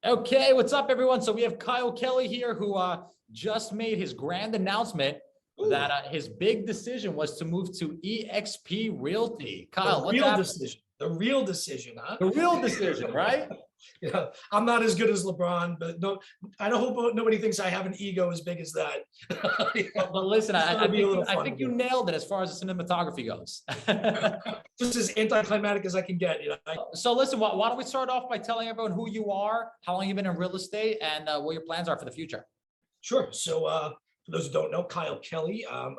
Okay, what's up, everyone? So we have Kyle Kelly here, who just made his grand announcement that his big decision was to move to eXp Realty. Kyle, what's happening? The real decision, huh? The real decision, right? Yeah, I'm not as good as LeBron, but no, I don't hope nobody thinks I have an ego as big as that. But listen, I think you nailed it as far as the cinematography goes. Just as anticlimactic as I can get. So listen, why don't we start off by telling everyone who you are, how long you've been in real estate, and what your plans are for the future. Sure. So for those who don't know, Kyle Kelly, I'm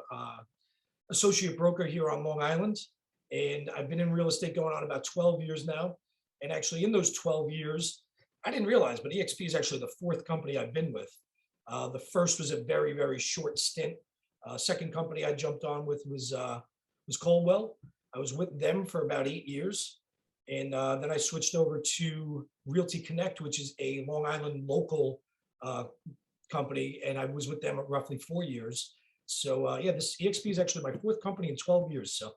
associate broker here on Long Island, and I've been in real estate going on about 12 years now. And actually, in those 12 years, I didn't realize, but eXp is actually the fourth company I've been with. The first was a very, very short stint. Second company I jumped on with was Coldwell. I was with them for about 8 years. And then I switched over to Realty Connect, which is a Long Island local company. And I was with them roughly 4 years. So yeah, this eXp is actually my fourth company in 12 years. So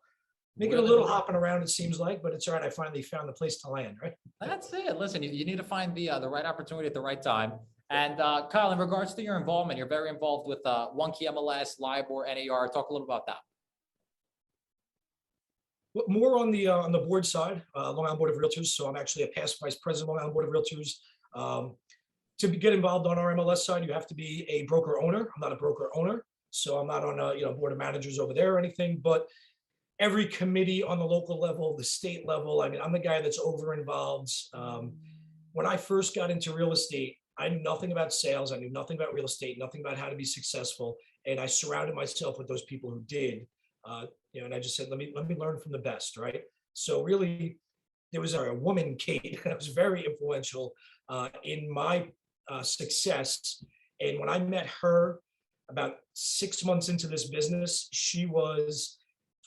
making a little hopping around, it seems like, but it's all right. I finally found the place to land, right? That's it. Listen, you need to find the right opportunity at the right time. And Kyle, in regards to your involvement, you're very involved with One Key MLS, LIBOR, NAR. Talk a little about that. More on the board side, Long Island Board of Realtors. So I'm actually a past vice president of Long Island Board of Realtors. To get involved on our MLS side, you have to be a broker owner. I'm not a broker owner, so I'm not on a board of managers over there or anything. But every committee on the local level, the state level, I mean, I'm the guy that's over involved. When I first got into real estate, I knew nothing about sales. I knew nothing about real estate, nothing about how to be successful. And I surrounded myself with those people who did. And I just said, let me learn from the best, right? So really, there was a woman, Kate, that was very influential in my success. And when I met her about 6 months into this business, she was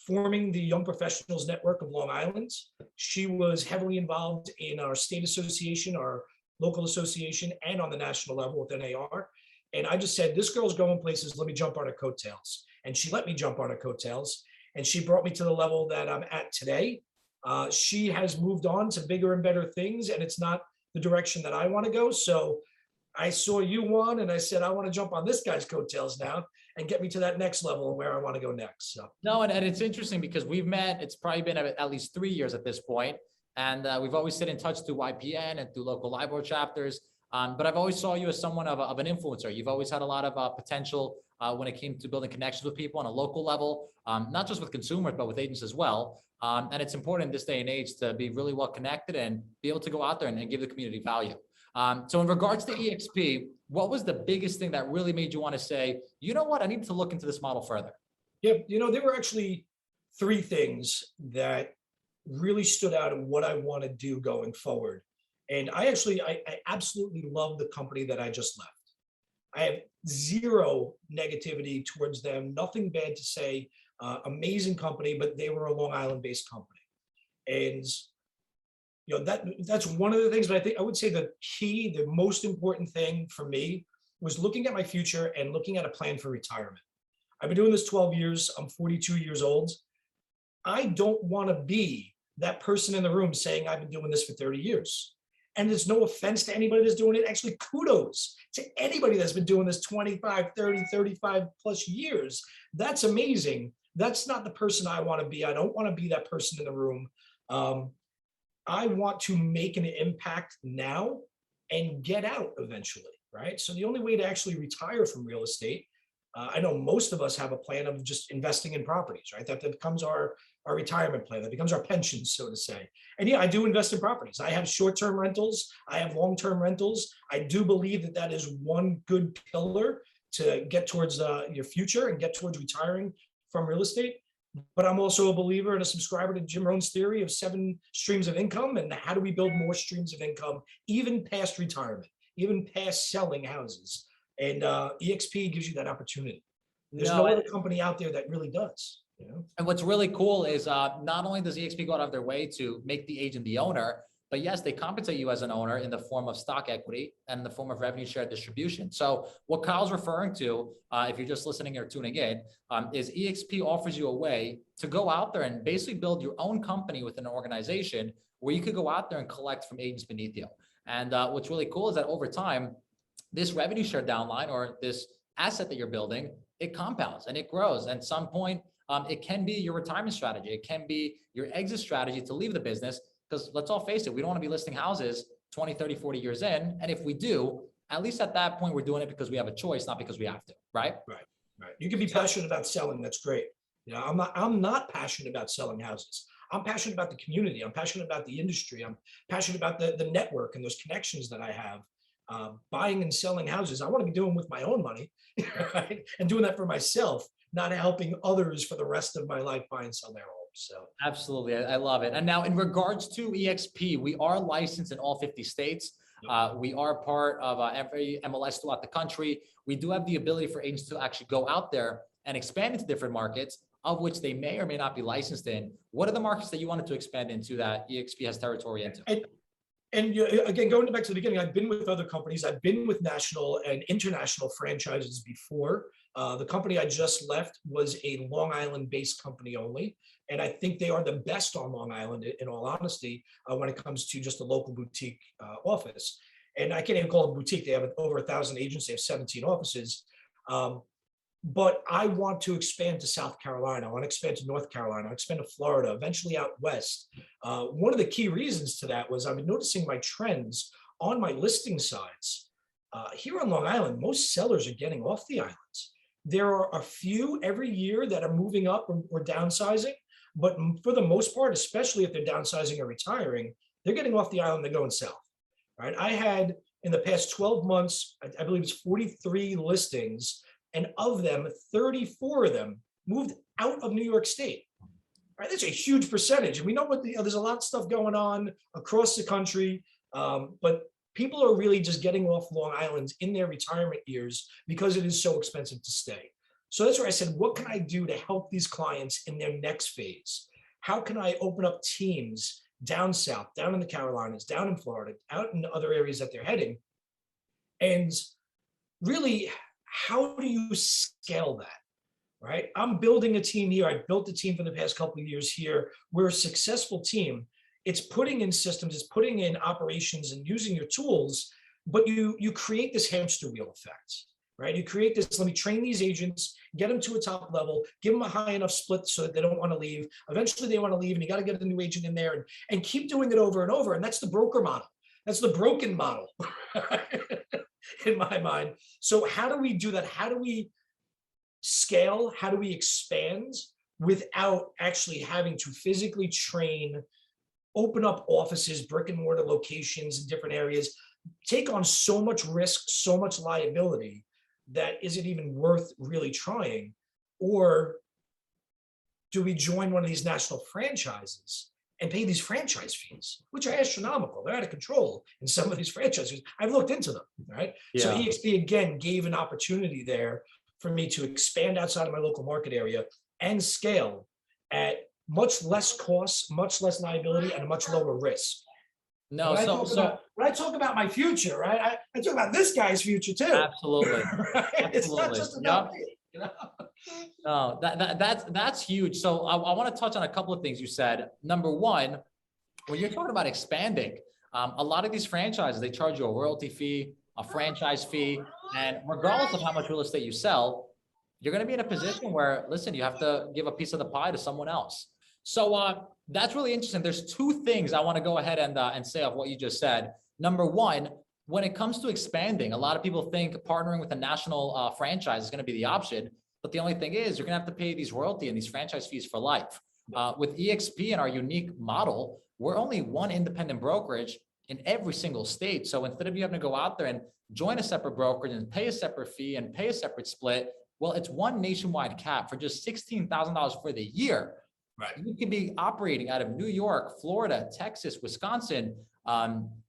forming the Young Professionals Network of Long Island. She was heavily involved in our state association, our local association, and on the national level with NAR. And I just said, this girl's going places, let me jump on her coattails. And she let me jump on her coattails. And she brought me to the level that I'm at today. She has moved on to bigger and better things, and it's not the direction that I want to go. So I saw you one, and I said, I want to jump on this guy's coattails now and get me to that next level and where I want to go next. So no, and it's interesting because we've met, it's probably been at least 3 years at this point. And we've always stayed in touch through YPN and through local LIBOR chapters. But I've always saw you as someone of an influencer. You've always had a lot of potential when it came to building connections with people on a local level, not just with consumers, but with agents as well. And it's important in this day and age to be really well connected and be able to go out there and give the community value. So in regards to eXp, what was the biggest thing that really made you want to say, you know what, I need to look into this model further? Yeah, there were actually 3 things that really stood out in what I want to do going forward. And I absolutely love the company that I just left. I have zero negativity towards them, nothing bad to say. Amazing company, but they were a Long Island based company. And that's one of the things, but I would say the most important thing for me was looking at my future and looking at a plan for retirement. I've been doing this 12 years. I'm 42 years old. I don't want to be that person in the room saying I've been doing this for 30 years. And there's no offense to anybody that's doing it. Actually, kudos to anybody that's been doing this 25, 30, 35 plus years. That's amazing. That's not the person I want to be. I don't want to be that person in the room. I want to make an impact now and get out eventually, right? So the only way to actually retire from real estate, I know most of us have a plan of just investing in properties, right? That becomes our retirement plan. That becomes our pension, so to say. And yeah, I do invest in properties. I have short-term rentals. I have long-term rentals. I do believe that is one good pillar to get towards your future and get towards retiring from real estate. But I'm also a believer and a subscriber to Jim Rohn's theory of 7 streams of income. And how do we build more streams of income, even past retirement, even past selling houses? And eXp gives you that opportunity. There's no other company out there that really does. And what's really cool is not only does eXp go out of their way to make the agent the owner, but yes, they compensate you as an owner in the form of stock equity and in the form of revenue share distribution. So what Kyle's referring to, if you're just listening or tuning in, is eXp offers you a way to go out there and basically build your own company within an organization where you could go out there and collect from agents beneath you. And what's really cool is that over time, this revenue share downline or this asset that you're building, it compounds and it grows. And at some point, it can be your retirement strategy. It can be your exit strategy to leave the business. Because let's all face it, we don't want to be listing houses 20, 30, 40 years in. And if we do, at least at that point, we're doing it because we have a choice, not because we have to, right? Right. You can be passionate about selling. That's great. You know, I'm not passionate about selling houses. I'm passionate about the community. I'm passionate about the industry. I'm passionate about the network and those connections that I have. Buying and selling houses, I want to be doing with my own money, right? And doing that for myself, not helping others for the rest of my life buy and sell their homes. So absolutely, I love it. And now, in regards to eXp, we are licensed in all 50 states. We are part of every MLS throughout the country. We do have the ability for agents to actually go out there and expand into different markets, of which they may or may not be licensed in. What are the markets that you wanted to expand into that eXp has territory into? And again, going back to the beginning, I've been with other companies. I've been with national and international franchises before. The company I just left was a Long Island-based company only. And I think they are the best on Long Island, in all honesty, when it comes to just a local boutique office. And I can't even call it boutique. They have over 1,000 agents. They have 17 offices. But I want to expand to South Carolina. I want to expand to North Carolina. I want to expand to Florida, eventually out west. One of the key reasons to that was I've been noticing my trends on my listing sides. Here on Long Island, most sellers are getting off the islands. There are a few every year that are moving up or downsizing, but for the most part, especially if they're downsizing or retiring, they're getting off the island, they're going south, right? I had in the past 12 months, I believe it's 43 listings, and of them, 34 of them moved out of New York State. Right, that's a huge percentage. And we know what there's a lot of stuff going on across the country, but people are really just getting off Long Island in their retirement years because it is so expensive to stay. So that's where I said, what can I do to help these clients in their next phase? How can I open up teams down south, down in the Carolinas, down in Florida, out in other areas that they're heading? And really, how do you scale that? Right? I'm building a team here. I built a team for the past couple of years here. We're a successful team. It's putting in systems, it's putting in operations and using your tools, but you create this hamster wheel effect, right? You create this, let me train these agents, get them to a top level, give them a high enough split so that they don't want to leave. Eventually they want to leave and you got to get a new agent in there and keep doing it over and over. And that's the broker model. That's the broken model in my mind. So how do we do that? How do we scale? How do we expand without actually having to physically train, open up offices, brick and mortar locations in different areas, take on so much risk, so much liability that is it even worth really trying? Or do we join one of these national franchises and pay these franchise fees, which are astronomical? They're out of control in some of these franchises. I've looked into them, right? Yeah. So eXp again gave an opportunity there for me to expand outside of my local market area and scale at much less cost, much less liability, and a much lower risk. No, when I talk about my future, right? I talk about this guy's future too. Absolutely. Right? Absolutely. It's not just about me, you know? No, that's huge. So I want to touch on a couple of things you said. Number one, when you're talking about expanding, a lot of these franchises, they charge you a royalty fee, a franchise fee, and regardless of how much real estate you sell, you're going to be in a position where, listen, you have to give a piece of the pie to someone else. So that's really interesting. There's two things I want to go ahead and say of what you just said. Number one, when it comes to expanding, a lot of people think partnering with a national franchise is going to be the option. But the only thing is you're going to have to pay these royalty and these franchise fees for life. With eXp and our unique model, we're only one independent brokerage in every single state. So instead of you having to go out there and join a separate brokerage and pay a separate fee and pay a separate split, well, it's one nationwide cap for just $16,000 for the year. Right. You could be operating out of New York, Florida, Texas, Wisconsin,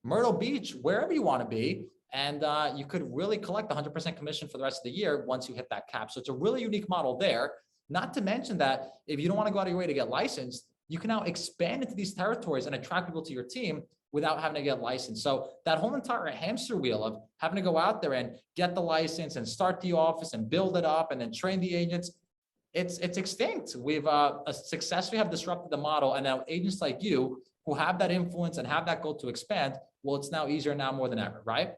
Myrtle Beach, wherever you want to be. And you could really collect 100% commission for the rest of the year once you hit that cap. So it's a really unique model there. Not to mention that if you don't want to go out of your way to get licensed, you can now expand into these territories and attract people to your team without having to get licensed. So that whole entire hamster wheel of having to go out there and get the license and start the office and build it up and then train the agents, it's extinct. We've successfully have disrupted the model. And now agents like you who have that influence and have that goal to expand, well, it's now easier now more than ever, right?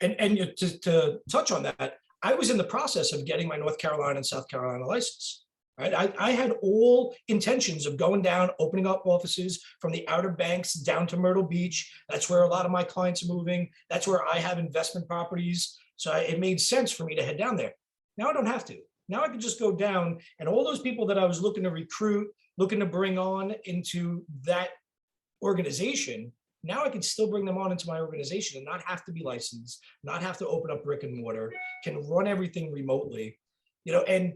And to touch on that, I was in the process of getting my North Carolina and South Carolina license. Right? I had all intentions of going down, opening up offices from the Outer Banks down to Myrtle Beach. That's where a lot of my clients are moving. That's where I have investment properties. So it made sense for me to head down there. Now I don't have to. Now I can just go down, and all those people that I was looking to recruit, looking to bring on into that organization, now I can still bring them on into my organization and not have to be licensed, not have to open up brick and mortar, can run everything remotely, and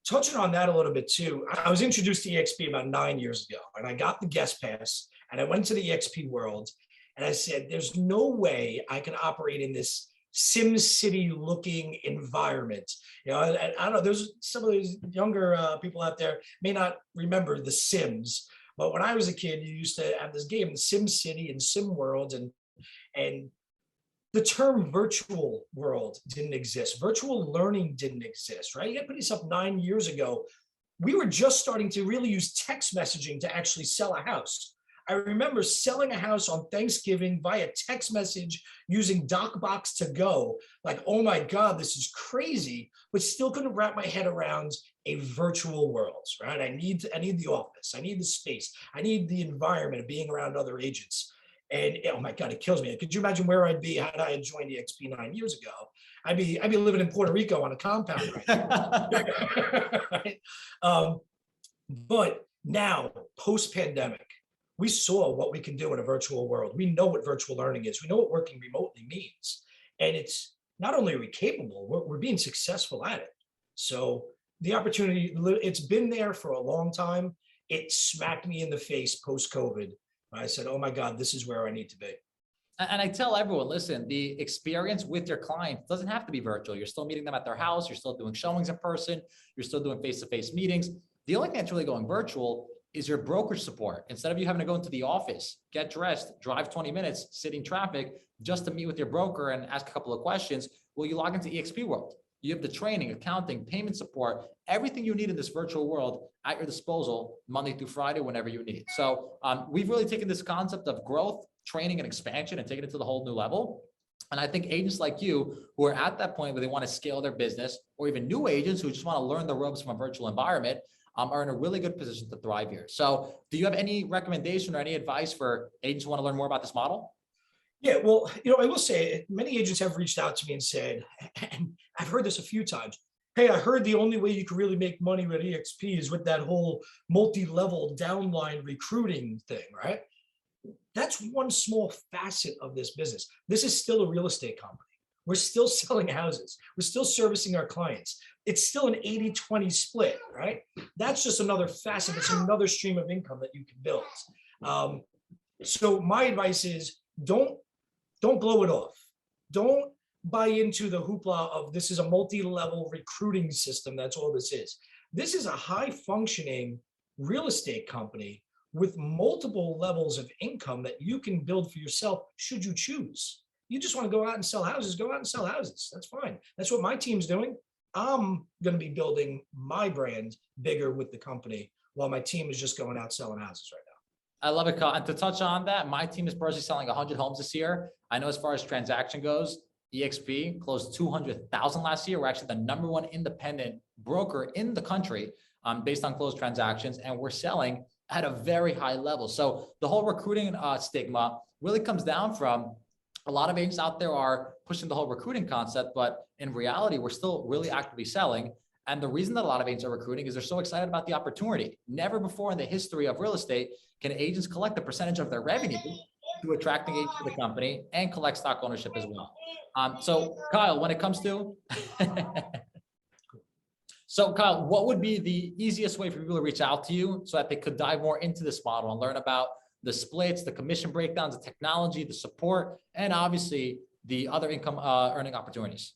touching on that a little bit too, I was introduced to eXp about 9 years ago, and I got the guest pass, and I went to the eXp world, and I said, there's no way I can operate in this Sim City looking environment. I don't know, there's some of those younger people out there may not remember The Sims, but when I was a kid, you used to have this game, Sim City and Sim World, and the term virtual world didn't exist. Virtual learning didn't exist, right? You got to put this up 9 years ago. We were just starting to really use text messaging to actually sell a house. I remember selling a house on Thanksgiving via text message using DocBox to go. Like, oh my God, this is crazy, but still couldn't wrap my head around a virtual world, right? I need the office. I need the space. I need the environment of being around other agents. And oh my God, it kills me. Could you imagine where I'd be had I joined eXp 9 years ago? I'd be living in Puerto Rico on a compound right now. Right? But now, post-pandemic, we saw what we can do in a virtual world. We know what virtual learning is. We know what working remotely means. And it's not only are we capable, we're being successful at it. So the opportunity, it's been there for a long time. It smacked me in the face post-COVID. I said, oh my God, this is where I need to be. And I tell everyone, listen, the experience with your client doesn't have to be virtual. You're still meeting them at their house. You're still doing showings in person. You're still doing face-to-face meetings. The only thing that's really going virtual is your brokerage support. Instead of you having to go into the office, get dressed, drive 20 minutes, sit in traffic just to meet with your broker and ask a couple of questions, well, you log into eXp World. You have the training, accounting, payment support, everything you need in this virtual world at your disposal, Monday through Friday, whenever you need. So we've really taken this concept of growth, training, and expansion and taken it to the whole new level. And I think agents like you who are at that point where they want to scale their business, or even new agents who just want to learn the ropes from a virtual environment, are in a really good position to thrive here. So do you have any recommendation or any advice for agents who want to learn more about this model? Yeah, well, I will say many agents have reached out to me and said, and I've heard this a few times, hey, I heard the only way you can really make money with eXp is with that whole multi-level downline recruiting thing, right? That's one small facet of this business. This is still a real estate company. We're still selling houses. We're still servicing our clients. It's still an 80-20 split, right? That's just another facet. It's another stream of income that you can build. So my advice is don't blow it off. Don't buy into the hoopla of this is a multi-level recruiting system. That's all this is. This is a high-functioning real estate company with multiple levels of income that you can build for yourself should you choose. You just want to go out and sell houses, go out and sell houses. That's fine. That's what my team's doing. I'm going to be building my brand bigger with the company while my team is just going out selling houses right now. I love it, Kyle. And to touch on that, my team is personally selling 100 homes this year. I know as far as transaction goes, eXp closed 200,000 last year. We're actually the #1 independent broker in the country based on closed transactions, and we're selling at a very high level. So the whole recruiting stigma really comes down from a lot of agents out there are pushing the whole recruiting concept, but in reality, we're still really actively selling. And the reason that a lot of agents are recruiting is they're so excited about the opportunity. Never before in the history of real estate can agents collect a percentage of their revenue to attracting agents to the company and collect stock ownership as well. So Kyle, when it comes to, so Kyle, what would be the easiest way for people to reach out to you so that they could dive more into this model and learn about the splits, the commission breakdowns, the technology, the support, and obviously the other income earning opportunities?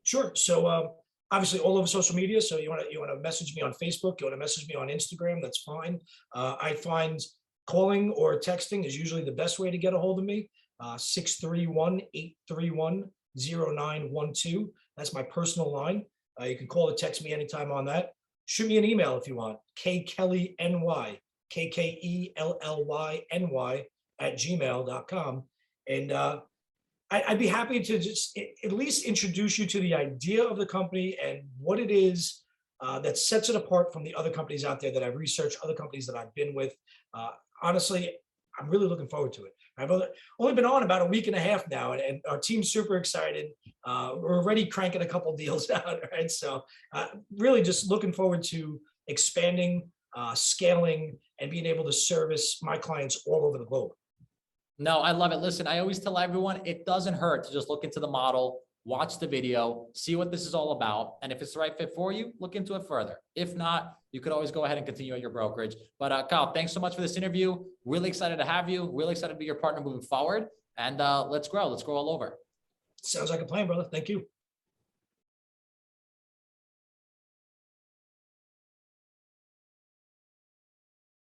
Sure. So obviously all over social media. So you want to message me on Facebook, you want to message me on Instagram, that's fine. I find calling or texting is usually the best way to get a hold of me. 631-831-0912. That's my personal line. You can call or text me anytime on that. Shoot me an email if you want, kkellyny KKELLYNY@gmail.com. And I'd be happy to just at least introduce you to the idea of the company and what it is that sets it apart from the other companies out there that I've researched, other companies that I've been with. Honestly, I'm really looking forward to it. I've only been on about a week and a half now, and our team's super excited. We're already cranking a couple deals out, right? So really just looking forward to expanding, scaling, and being able to service my clients all over the globe. No, I love it. Listen, I always tell everyone it doesn't hurt to just look into the model, watch the video, see what this is all about. And if it's the right fit for you, look into it further. If not, you could always go ahead and continue at your brokerage. But Kyle, thanks so much for this interview. Really excited to have you. Really excited to be your partner moving forward. And let's grow. Let's grow all over. Sounds like a plan, brother. Thank you.